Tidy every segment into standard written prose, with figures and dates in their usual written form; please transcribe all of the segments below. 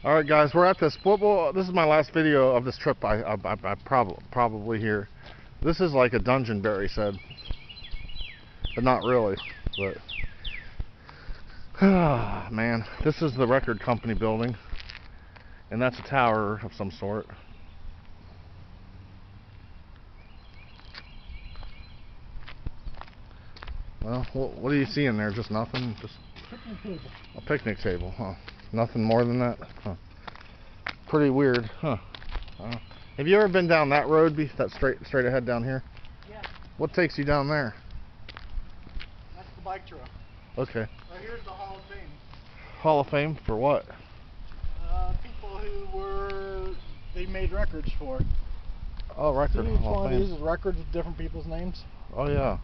All right, guys, we're at this. Well, this is my last video of this trip. I probably here. This is like a dungeon, Barry said, but not really. But man, this is the record company building, and that's a tower of some sort. Well, what do you see in there? Just nothing? Just a picnic table, huh? Nothing more than that? Huh. Pretty weird, huh? Have you ever been down that road, that straight ahead down here? Yeah. What takes you down there? That's the bike trail. Okay. Right here's the Hall of Fame. Hall of Fame for what? People who they made records for. Oh, record See, each Hall one of of Fame. these is records with different people's names. Oh yeah.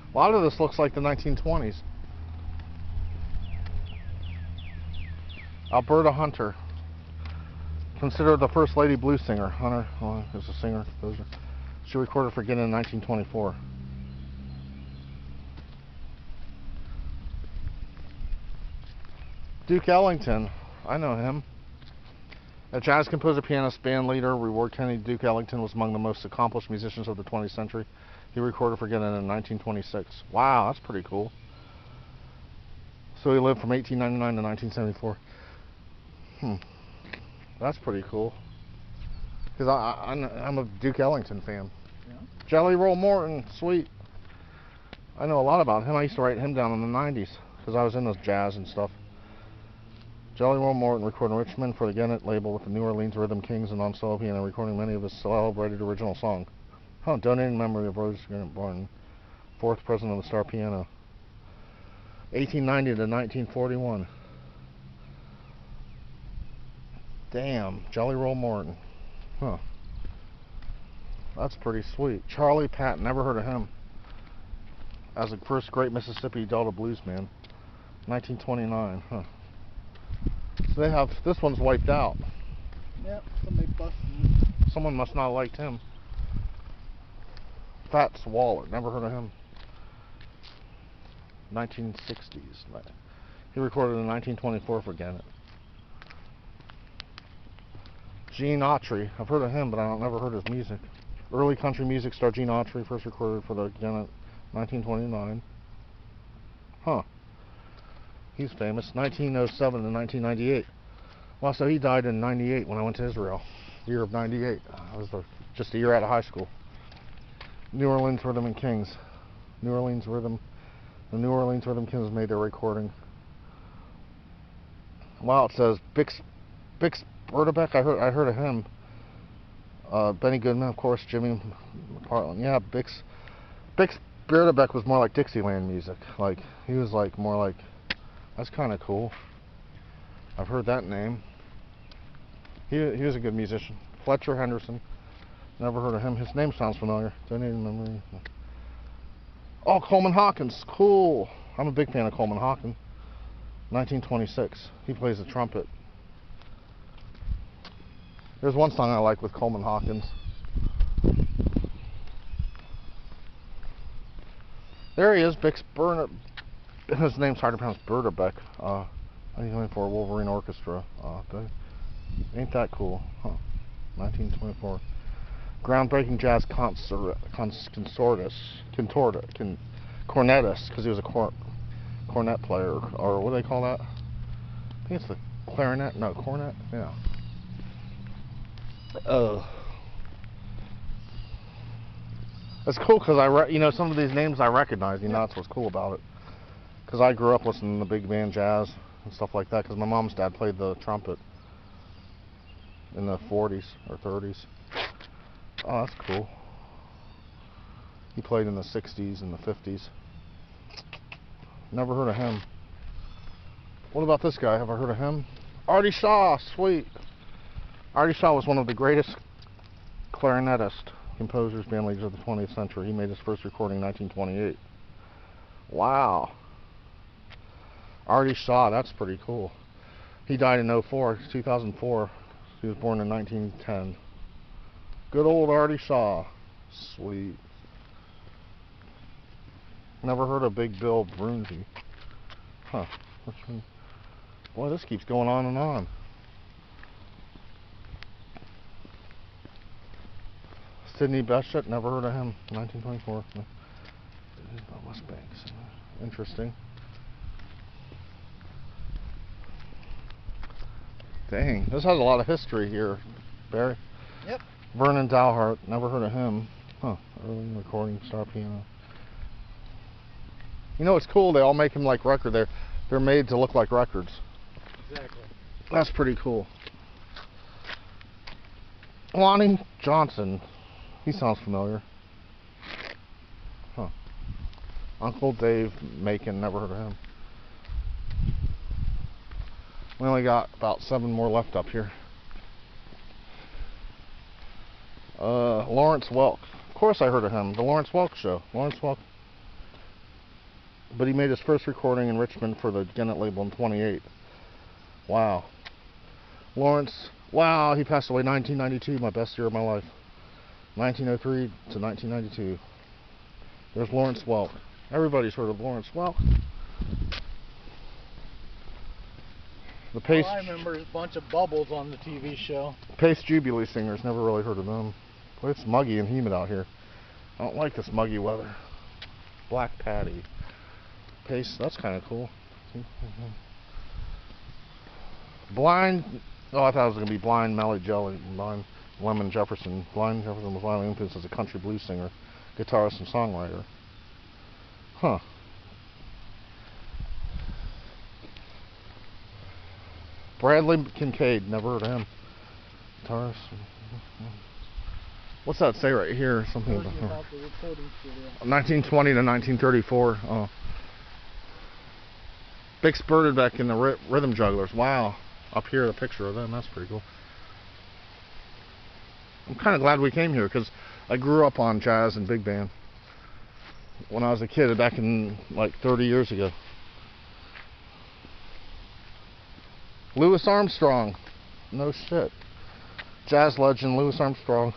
A lot of this looks like the 1920s. Alberta Hunter, considered the first lady blues singer. Hunter is a singer. She recorded for Guinness in 1924. Duke Ellington, I know him. A jazz composer, pianist, band leader, reward Kennedy. Duke Ellington was among the most accomplished musicians of the 20th century. He recorded for Guinness in 1926. Wow, that's pretty cool. So he lived from 1899 to 1974. That's pretty cool. Because I'm a Duke Ellington fan. Yeah. Jelly Roll Morton, sweet. I know a lot about him. I used to write him down in the 90s because I was into jazz and stuff. Jelly Roll Morton recorded in Richmond for the Gannett label with the New Orleans Rhythm Kings and on solo piano, recording many of his celebrated original songs. Donated in memory of Rose Gannett Morton, 4th president of the Star Piano. 1890 to 1941. Damn, Jelly Roll Morton. Huh. That's pretty sweet. Charlie Patton, never heard of him. As the first great Mississippi Delta blues man. 1929, huh. So they have, this one's wiped out. Yep, somebody busted him. Someone must not have liked him. Fats Waller, never heard of him. 1960s. He recorded in 1924 for Gannett. Gene Autry, I've heard of him, but I've never heard his music. Early country music star Gene Autry, first recorded for the Gannett, 1929. Huh. He's famous. 1907 to 1998. Well, so he died in 98 when I went to Israel. Year of 98. I was just a year out of high school. New Orleans Rhythm and Kings. The New Orleans Rhythm Kings made their recording. Wow, it says Bix Burdbeck. I heard of him. Benny Goodman, of course. Jimmy McPartland. Yeah, Bix Burdbeck was more like Dixieland music. Like he was like more like. That's kind of cool. I've heard that name. He was a good musician. Fletcher Henderson. Never heard of him. His name sounds familiar. Don't even remember. Oh, Coleman Hawkins. Cool. I'm a big fan of Coleman Hawkins. 1926. He plays the trumpet. There's one song I like with Coleman Hawkins. There he is, Bix Burnett. His name's hard to pronounce. Burdbeck. I think he went for a Wolverine Orchestra. Ain't that cool? Huh. 1924. Groundbreaking jazz cornetist, because he was a cornet player, or what do they call that? I think it's the clarinet. No, cornet. Yeah. It's cool because some of these names I recognize. That's what's cool about it. Because I grew up listening to big band jazz and stuff like that. Because my mom's dad played the trumpet in the 40s or 30s. Oh, that's cool. He played in the 60s and the 50s. Never heard of him. What about this guy? Have I heard of him? Artie Shaw, sweet. Artie Shaw was one of the greatest clarinetist composers, band leaders of the 20th century. He made his first recording in 1928. Wow. Artie Shaw, that's pretty cool. He died in 2004. He was born in 1910. Good old Artie Shaw. Sweet. Never heard of Big Bill Brunzi. Huh. Boy, this keeps going on and on. Sidney Bechet, never heard of him. 1924. West Banks. Interesting. Dang, this has a lot of history here, Barry. Yep. Vernon Dalhart, never heard of him. Huh, early recording, star piano. You know, it's cool, they all make them like record. They're made to look like records. Exactly. That's pretty cool. Lonnie Johnson, he sounds familiar. Huh. Uncle Dave Macon, never heard of him. We only got about 7 more left up here. Lawrence Welk. Of course I heard of him. The Lawrence Welk Show. Lawrence Welk. But he made his first recording in Richmond for the Gennett label in 28. Wow. Lawrence, wow, he passed away 1992, my best year of my life. 1903 to 1992. There's Lawrence Welk. Everybody's heard of Lawrence Welk. The Pace, All I remember is a bunch of bubbles on the TV show. Pace Jubilee Singers, never really heard of them. Boy, it's muggy and humid out here. I don't like this muggy weather. Black Patty. Pace, that's kind of cool. Blind, oh, I thought it was going to be Blind Melly Jelly, Blind Lemon Jefferson. Blind Jefferson was widely influenced as a country blues singer, guitarist, and songwriter. Huh. Bradley Kincaid, never heard of him. Guitarist. What's that say right here? Something about the recording studio. 1920 to 1934. Oh. Bix Bernadette and the Rhythm Jugglers. Wow. Up here, a picture of them. That's pretty cool. I'm kind of glad we came here because I grew up on jazz and big band when I was a kid back in like 30 years ago. Louis Armstrong. No shit. Jazz legend Louis Armstrong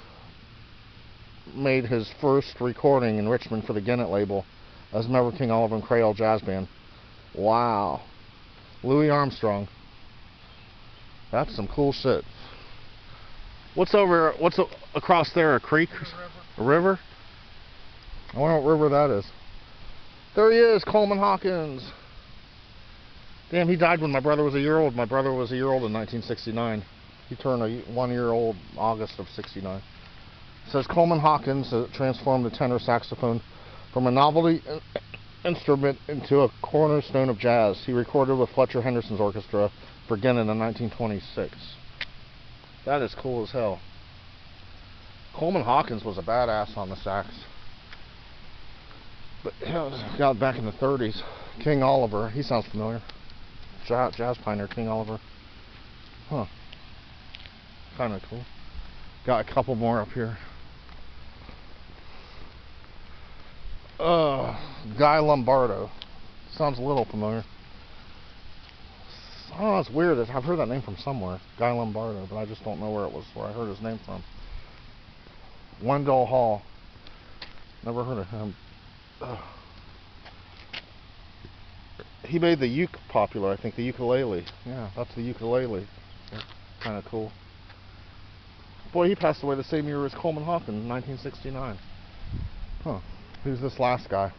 made his first recording in Richmond for the Gennett label as a member of King Oliver and Creole Jazz Band. Wow. Louis Armstrong. That's some cool shit. What's across there? A creek? A river? I wonder what river that is. There he is, Coleman Hawkins. Damn, he died when my brother was a year old. My brother was a year old in 1969. He turned 1 year old August of 69. It says Coleman Hawkins transformed the tenor saxophone from a novelty instrument into a cornerstone of jazz. He recorded with Fletcher Henderson's orchestra for Gennett in 1926. That is cool as hell. Coleman Hawkins was a badass on the sax. But got back in the 30s. King Oliver, he sounds familiar. Jazz pioneer King Oliver. Huh. Kind of cool. Got a couple more up here. Guy Lombardo. Sounds a little familiar. Oh, it's weird. I've heard that name from somewhere. Guy Lombardo, but I just don't know where I heard his name from. Wendell Hall. Never heard of him. He made the uke popular, I think, the ukulele. Yeah, that's the ukulele. Kind of cool. Boy, he passed away the same year as Coleman Hawkins, 1969. Huh. Who's this last guy?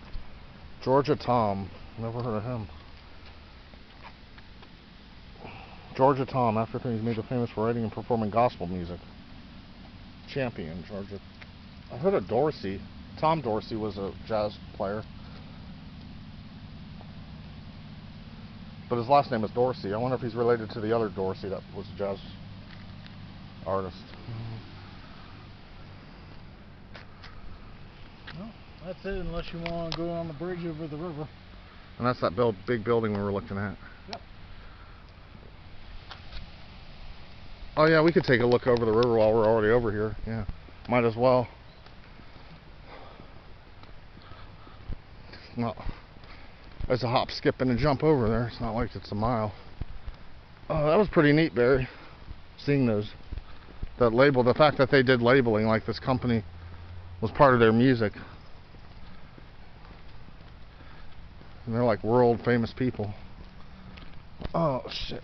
Georgia Tom. Never heard of him. Georgia Tom, after he's made famous for writing and performing gospel music. Champion, Georgia. I heard of Dorsey. Tom Dorsey was a jazz player. But his last name is Dorsey. I wonder if he's related to the other Dorsey that was a jazz artist. Well, that's it, unless you want to go on the bridge over the river. And that's that big building we were looking at. Yep. Oh yeah, we could take a look over the river while we're already over here. Yeah, might as well. No, there's a hop, skip, and a jump over there. It's not like it's a mile. Oh, that was pretty neat, Barry. Seeing those. that label, the fact that they did labeling, like this company was part of their music. And they're like world famous people. Oh shit.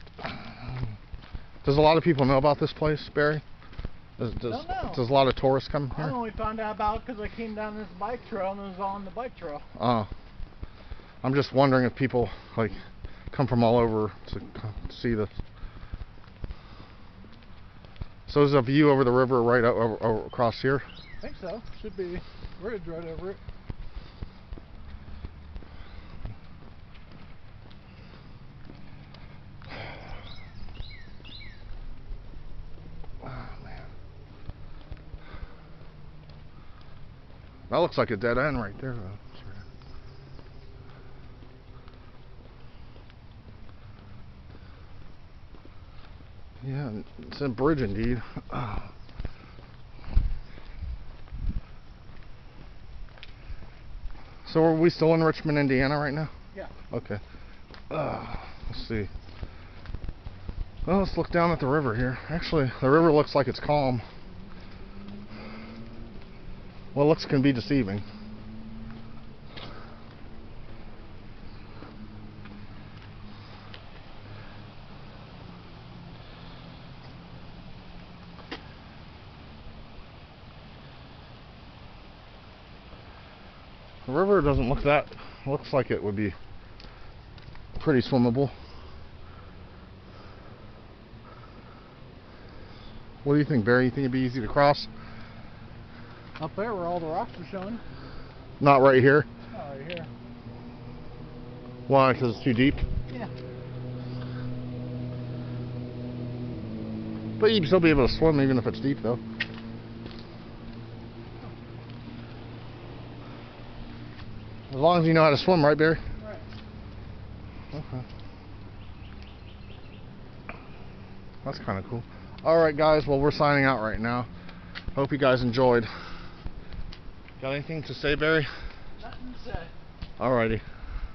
Does a lot of people know about this place, Barry? Does a lot of tourists come here? I only found out about it because I came down this bike trail and it was on the bike trail. Oh. I'm just wondering if people like come from all over to see this. So there's a view over the river right over across here? I think so. Should be a bridge right over it. That looks like a dead end right there, though. Yeah, it's a bridge indeed. So are we still in Richmond, Indiana right now? Yeah. Okay. Let's see. Well, let's look down at the river here. Actually, the river looks like it's calm. Well, looks can be deceiving. The river doesn't look that, looks like it would be pretty swimmable. What do you think, Barry? You think it'd be easy to cross? Up there where all the rocks are showing. Not right here? Not right here. Why? Because it's too deep? Yeah. But you'd still be able to swim even if it's deep, though. As long as you know how to swim, right, Barry? Right. Okay. That's kind of cool. Alright, guys. Well, we're signing out right now. Hope you guys enjoyed. Got anything to say, Barry? Nothing to say. Alrighty.